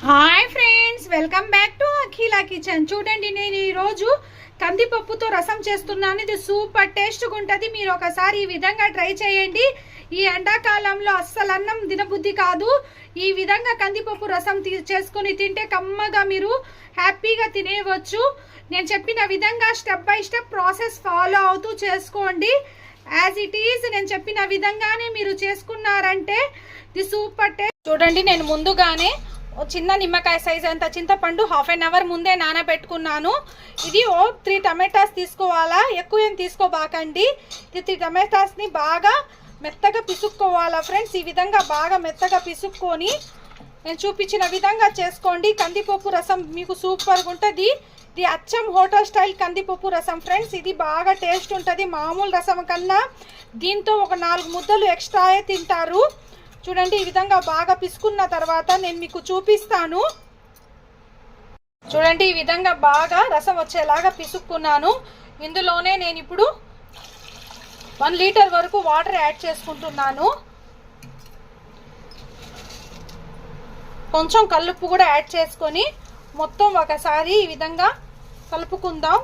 Hi friends, welcome back to Akhila kitchen. చూడండి, నేను ఈరోజు కందిపప్పుతో రసం చేస్తున్నాను. ఇది సూపర్ టేస్ట్గా ఉంటుంది. మీరు ఒకసారి ఈ విధంగా ట్రై చేయండి. ఈ ఎండాకాలంలో అస్సలు అన్నం తినబుద్ధి కాదు. ఈ విధంగా కందిపప్పు రసం చేసుకొని తింటే కమ్మగా మీరు హ్యాపీగా తినేయవచ్చు. నేను చెప్పిన విధంగా step by step process follow అవుతూ చేసుకోండి. యాజ్ ఇట్ ఈజ్ నేను చెప్పిన విధంగానే మీరు చేసుకున్నారంటే ఇది సూపర్ టేస్ట్. చూడండి, నేను ముందుగానే చిన్న నిమ్మకాయ సైజ్ అంత చింతపండు హాఫ్ అన్ అవర్ ముందే నానబెట్టుకున్నాను. ఇది 3 టమాటాస్ తీసుకోవాలా, ఎక్కువ ఏం తీసుకోబాకండి. ఇది 3 టమాటాస్ని బాగా మెత్తగా పిసుక్కోవాలా ఫ్రెండ్స్. ఈ విధంగా బాగా మెత్తగా పిసుక్కొని నేను చూపించిన విధంగా చేసుకోండి. కందిపప్పు రసం మీకు సూపర్గా ఉంటుంది. ఇది అచ్చం హోటల్ స్టైల్ కందిపప్పు రసం ఫ్రెండ్స్. ఇది బాగా టేస్ట్ ఉంటుంది. మామూలు రసం కన్నా దీంతో ఒక 4 ముద్దలు ఎక్స్ట్రా తింటారు. చూడండి, ఈ విధంగా బాగా పిసుకున్న తర్వాత నేను మీకు చూపిస్తాను. చూడండి, ఈ విధంగా బాగా రసం వచ్చేలాగా పిసుక్కున్నాను. ఇందులోనే నేను ఇప్పుడు 1 లీటర్ వరకు వాటర్ యాడ్ చేసుకుంటున్నాను. కొంచెం కల్లుప్పు కూడా యాడ్ చేసుకొని మొత్తం ఒకసారి ఈ విధంగా కలుపుకుందాం.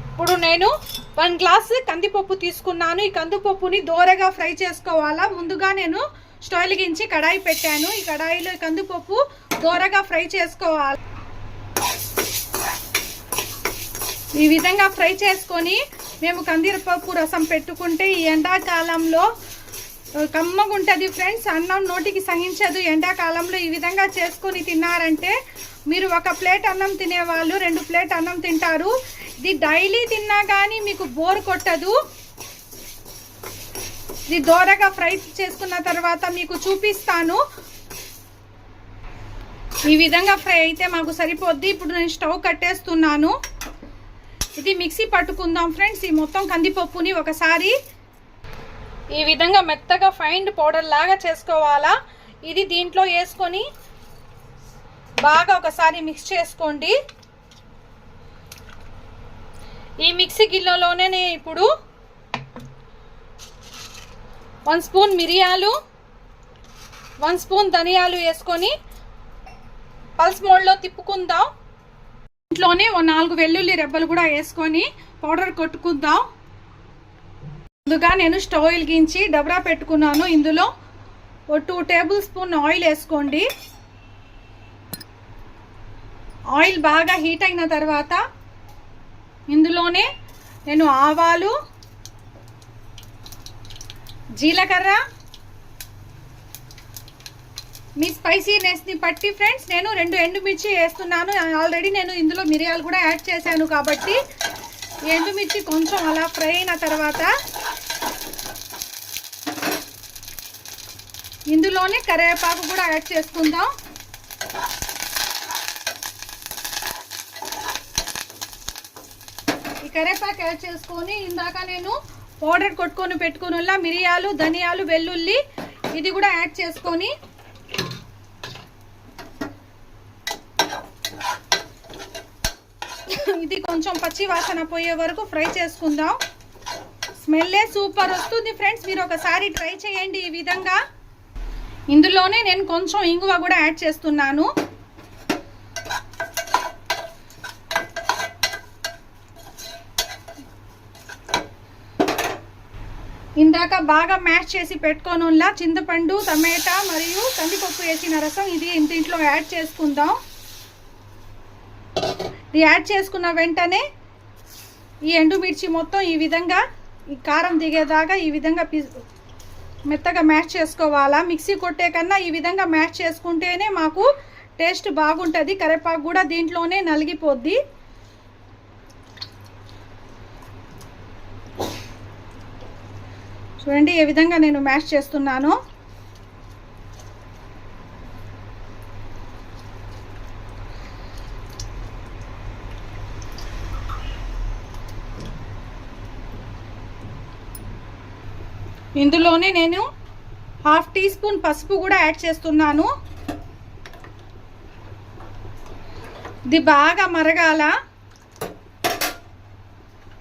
ఇప్పుడు నేను 1 గ్లాస్ కందిపప్పు తీసుకున్నాను. ఈ కందిపప్పుని దోరగా ఫ్రై చేసుకోవాలా. ముందుగా నేను స్టవ్ వెలిగించి కడాయి పెట్టాను. ఈ కడాయిలో కందిపప్పు దోరగా ఫ్రై చేసుకోవాలి. ఈ విధంగా ఫ్రై చేసుకొని మేము కందిపప్పు రసం పెట్టుకుంటే ఈ ఎండాకాలంలో కమ్మగా ఉంటుంది ఫ్రెండ్స్. అన్నం నోటికి సహించదు. ఎండాకాలంలో ఈ విధంగా చేసుకొని తిన్నారంటే మీరు 1 ప్లేట్ అన్నం తినేవాళ్ళు 2 ప్లేట్ అన్నం తింటారు. ఇది డైలీ తిన్నా కానీ మీకు బోర్ కొట్టదు. ఇది దోరగా ఫ్రై చేసుకున్న తర్వాత మీకు చూపిస్తాను. ఈ విధంగా ఫ్రై అయితే మాకు సరిపోద్ది. ఇప్పుడు నేను స్టవ్ కట్టేస్తున్నాను. ఇది మిక్సీ పట్టుకుందాం ఫ్రెండ్స్. ఈ మొత్తం కందిపప్పుని ఒకసారి ఈ విధంగా మెత్తగా ఫైన్ పౌడర్ లాగా చేసుకోవాలా. ఇది దీంట్లో వేసుకొని బాగా ఒకసారి మిక్స్ చేసుకోండి. ఈ మిక్సీ గిన్నెలోనే నేను ఇప్పుడు 1 స్పూన్ మిరియాలు 1 స్పూన్ ధనియాలు వేసుకొని పల్స్ మోడ్లో తిప్పుకుందాం. ఇంట్లోనే 4 వెల్లుల్లి రెబ్బలు కూడా వేసుకొని పౌడర్ కొట్టుకుందాం. ముందుగా నేను స్టవ్ వెలిగించి డబరా పెట్టుకున్నాను. ఇందులో 2 టేబుల్ స్పూన్ ఆయిల్ వేసుకోండి. ఆయిల్ బాగా హీట్ అయిన తర్వాత ఇందులోనే నేను ఆవాలు, జీలకర్ర, మీ స్పైసీనెస్ని బట్టి ఫ్రెండ్స్ నేను 2 ఎండుమిర్చి వేస్తున్నాను. ఆల్రెడీ నేను ఇందులో మిరియాలు కూడా యాడ్ చేశాను కాబట్టి ఎండుమిర్చి కొంచెం అలా ఫ్రై అయిన తర్వాత ఇందులోనే కరివేపాకు కూడా యాడ్ చేసుకుందాం. ఈ కరివేపాకు యాడ్ చేసుకొని ఇందాక నేను పౌడర్ కొట్టుకొని పెట్టుకున్న మిరియాలు, ధనియాలు, వెల్లుల్లి ఇది కూడా యాడ్ చేసుకొని ఇది కొంచెం పచ్చి వాసన పోయే వరకు ఫ్రై చేసుకుందాం. స్మెల్లే సూపర్ వస్తుంది ఫ్రెండ్స్. మీరు ఒకసారి ట్రై చేయండి ఈ విధంగా. ఇందులోనే నేను కొంచెం ఇంగువ కూడా యాడ్ చేస్తున్నాను. ఇందాక బాగా మ్యాష్ చేసి పెట్టుకోనులా చింతపండు, టమాటా మరియు కందిపప్పు వేసిన రసం ఇది ఇంట్లో యాడ్ చేసుకుందాం. ఇది యాడ్ చేసుకున్న వెంటనే ఈ ఎండుమిర్చి మొత్తం ఈ విధంగా ఈ కారం దిగేదాకా ఈ విధంగా మెత్తగా మ్యాష్ చేసుకోవాలా. మిక్సీ కొట్టే కన్నా ఈ విధంగా మ్యాష్ చేసుకుంటేనే మాకు టేస్ట్ బాగుంటుంది. కరివేపాకు కూడా దీంట్లోనే నలిగిపోద్ది. చూడండి ఏ విధంగా నేను మ్యాష్ చేస్తున్నాను. ఇందులోనే నేను 1/2 టీ స్పూన్ పసుపు కూడా యాడ్ చేస్తున్నాను. ఇది బాగా మరగాల.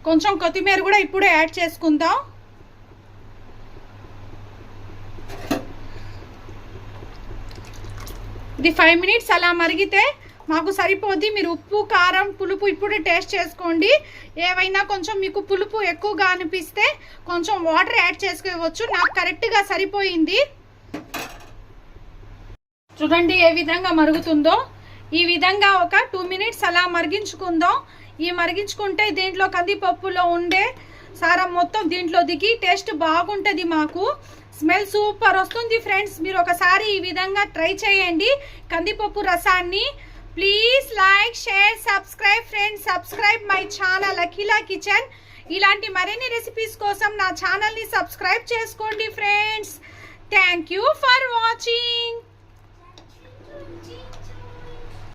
కొంచెం కొత్తిమీర కూడా ఇప్పుడే యాడ్ చేసుకుందాం. ఇది 5 మినిట్స్ అలా మరిగితే మాకు సరిపోద్ది. మీరు ఉప్పు కారం పులుపు ఇప్పుడే టేస్ట్ చేసుకోండి. ఏవైనా కొంచెం మీకు పులుపు ఎక్కువగా అనిపిస్తే కొంచెం వాటర్ యాడ్ చేసుకోవచ్చు. నాకు కరెక్ట్గా సరిపోయింది. చూడండి ఏ విధంగా మరుగుతుందో. ఈ విధంగా ఒక 2 మినిట్స్ అలా మరిగించుకుందాం. ఈ మరిగించుకుంటే దీంట్లో కందిపప్పులో ఉండే సారం మొత్తం దీంట్లో దిగి టేస్ట్ బాగుంటుంది. మాకు స్మెల్ సూపర్ వస్తుంది ఫ్రెండ్స్. మీరు ఒకసారి ఈ విధంగా ట్రై చేయండి కందిపప్పు రసాన్ని. Please like share subscribe friends. Subscribe my channel Akhila kitchen. ఇలాంటి మరిన్ని రెసిపీస్ కోసం నా ఛానల్ని సబ్స్క్రైబ్ చేసుకోండి friends. Thank you for watching.